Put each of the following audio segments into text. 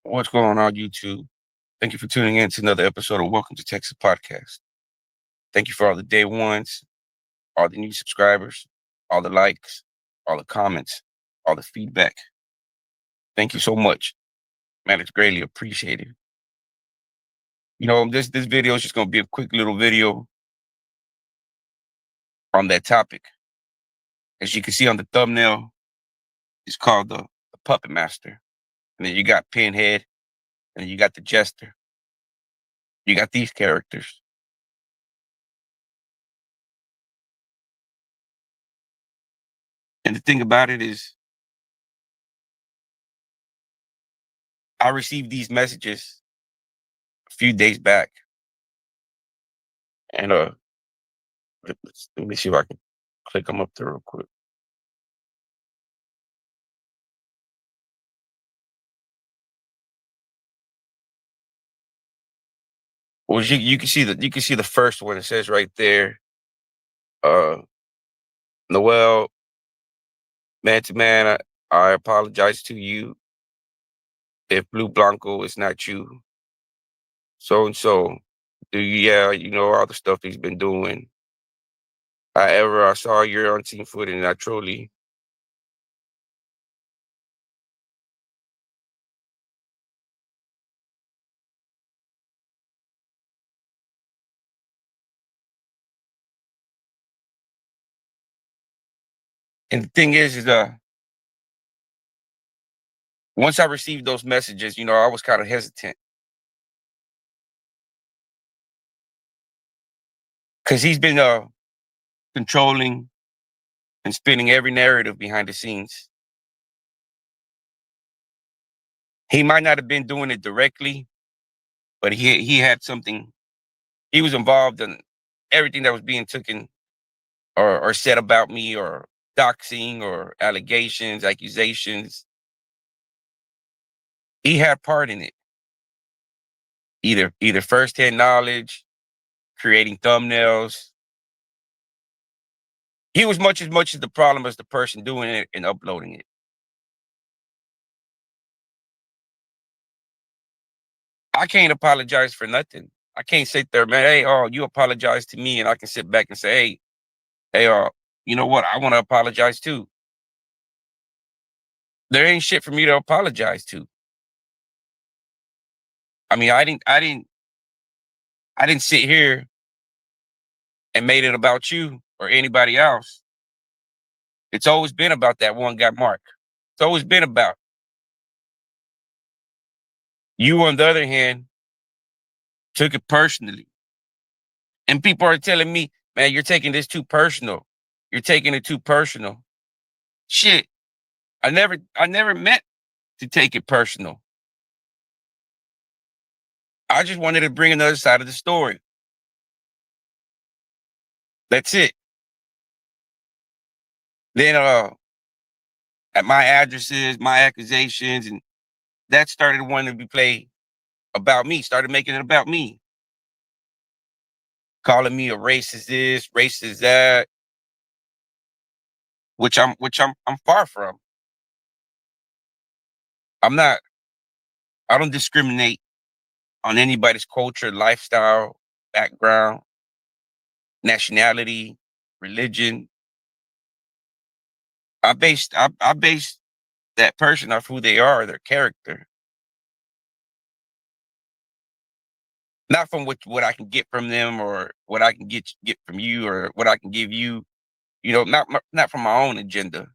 What's going on, YouTube? Thank you for tuning in to another episode of Welcome to Texas Podcast. Thank you for all the day ones, all the new subscribers, all the likes, all the comments, all the feedback. Thank you so much. Man, it's greatly appreciated. This video is just going to be a quick little video on that topic. As you can see on the thumbnail, it's called the Puppet Master. And then you got Pinhead, and then you got the Jester. You got these characters. And the thing about it is, I received these messages a few days back, and let me see if I can click them up there real quick. Well, you can see the first one. It says right there, uh, Noel, man to man, I apologize to you if Blue Blanco is not you. So and so, yeah, you know all the stuff he's been doing. However, I saw your on team footage, and I truly. And the thing is once I received those messages, I was kind of hesitant because he's been controlling and spinning every narrative behind the scenes. He might not have been doing it directly, but he had something. He was involved in everything that was being taken or said about me, or doxing, or allegations, accusations. He had part in it. Either firsthand knowledge, creating thumbnails. He was much as the problem as the person doing it and uploading it. I can't apologize for nothing. I can't sit there, man. Hey, you apologize to me, and I can sit back and say, hey, you know what? I want to apologize too. There ain't shit for me to apologize to. I mean, I didn't sit here and made it about you or anybody else. It's always been about that one guy, Mark. It's always been about you. On the other hand, took it personally, and people are telling me, "Man, you're taking this too personal. You're taking it too personal." Shit, I never meant to take it personal. I just wanted to bring another side of the story. That's it. Then, at my addresses, my accusations, and that started wanting to be played about me. Started making it about me, calling me a racist this, racist that, which I'm far from. I'm not. I don't discriminate on anybody's culture, lifestyle, background, nationality, religion. I base that person off who they are, their character, not from what I can get from them, or what I can get from you, or what I can give you. Not from my own agenda.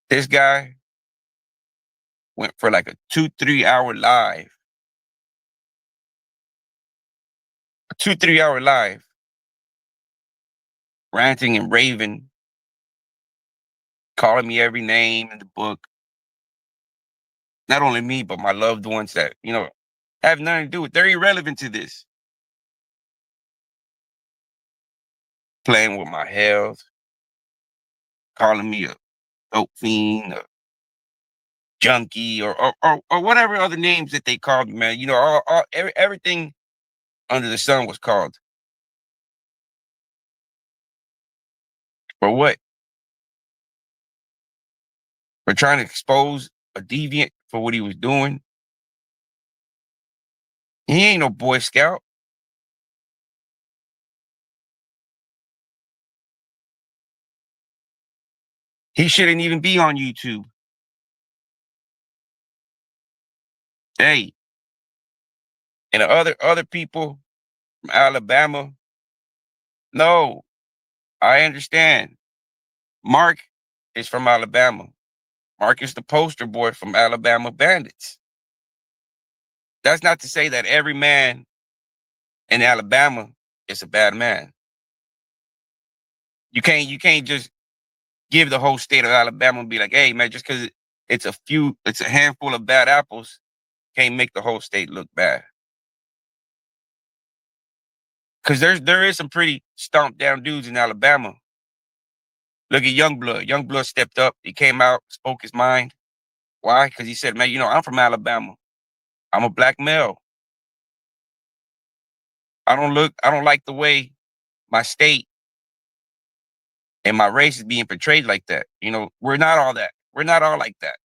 This guy went for like a 2-3 hour live, a 2-3 hour live, ranting and raving, calling me every name in the book. Not only me, but my loved ones that have nothing to do with. They're irrelevant to this. Playing with my health, calling me a dope fiend, a junkie, or whatever other names that they called me, man. Everything under the sun was called. For what? For trying to expose a deviant for what he was doing? He ain't no Boy Scout. He shouldn't even be on YouTube. Hey, and the other people from Alabama, no, I understand. Mark is from Alabama. Mark is the poster boy from Alabama Bandits. That's not to say that every man in Alabama is a bad man. You can't just give the whole state of Alabama and be like, hey man, just because it's a handful of bad apples, can't make the whole state look bad. Because there is some pretty stomped down dudes in Alabama. Look at Youngblood. Youngblood stepped up. He came out, spoke his mind. Why? Because he said, man, I'm from Alabama. I'm a black male. I don't like the way my state and my race is being portrayed like that. We're not all that. We're not all like that.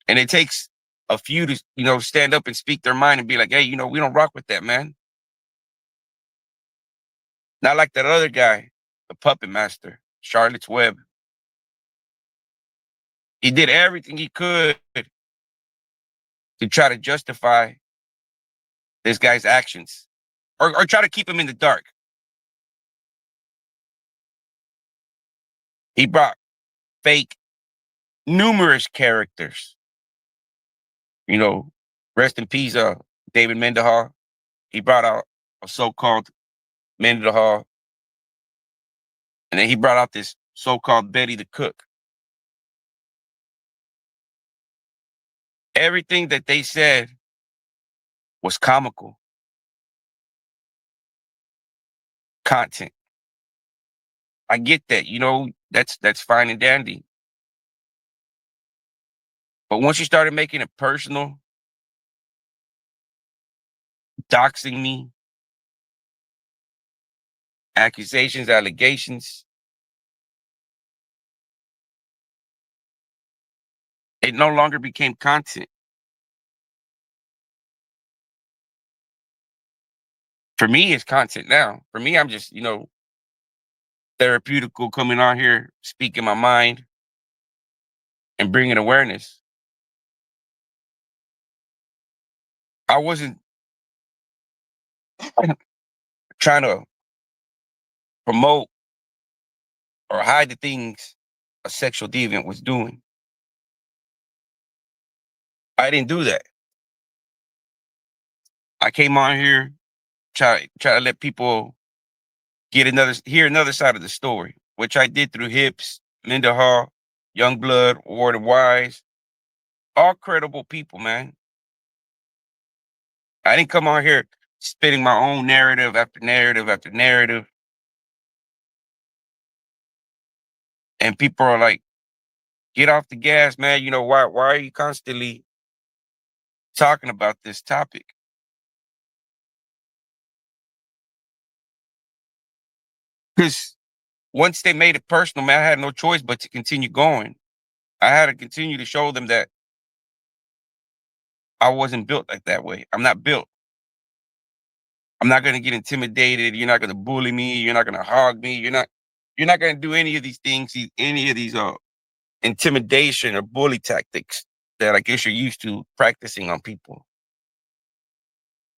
And it takes a few to, stand up and speak their mind and be like, hey, we don't rock with that, man. Not like that other guy, the puppet master, Charlotte's Web. He did everything he could to try to justify this guy's actions or try to keep him in the dark. He brought fake, numerous characters. You know, rest in peace, David Mendenhall. He brought out a so-called Mendenhall, and then he brought out this so-called Betty the Cook. Everything that they said was comical content. I get that, that's fine and dandy. But once you started making it personal, doxing me, accusations, allegations, it no longer became content. For me, it's content now. For me, I'm just, therapeutical coming on here, speaking my mind and bringing awareness. I wasn't trying to promote or hide the things a sexual deviant was doing. I didn't do that. I came on here, try to let people hear another side of the story, which I did through Hips, Linda Hall, Youngblood, Ward and Wise, all credible people, man. I didn't come on here spitting my own narrative after narrative after narrative. And people are like, get off the gas, man. Why are you constantly talking about this topic? Because once they made it personal, man, I had no choice but to continue going. I had to continue to show them that I wasn't built like that way. I'm not built. I'm not gonna get intimidated. You're not gonna bully me. You're not gonna hog me. You're not gonna do any of these things, any of these intimidation or bully tactics that I guess you're used to practicing on people.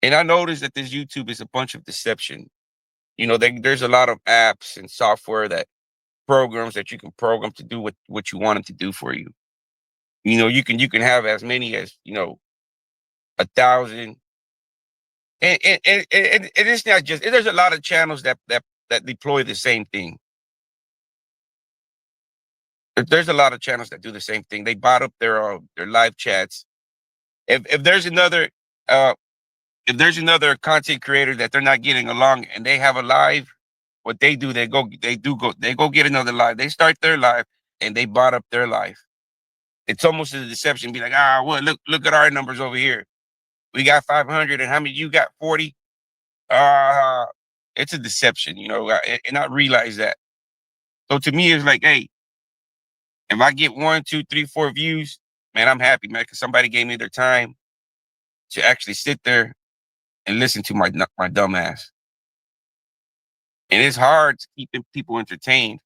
And I noticed that this YouTube is a bunch of deception. There's a lot of apps and software that programs that you can program to do what you want it to do for you. You can have as many as 1,000, and it's not just. There's a lot of channels that deploy the same thing. There's a lot of channels that do the same thing. They bot up their live chats. If there's another uh content creator that they're not getting along and they have a live, what they do, they go get another live. They start their live and they bot up their live. It's almost a deception. Be like, well, look at our numbers over here. We got 500, and how many you got? 40. It's a deception, and I realize that. So to me, it's like, hey, if I get one, two, three, four views, man, I'm happy, man, because somebody gave me their time to actually sit there and listen to my dumb ass. And it's hard to keep people entertained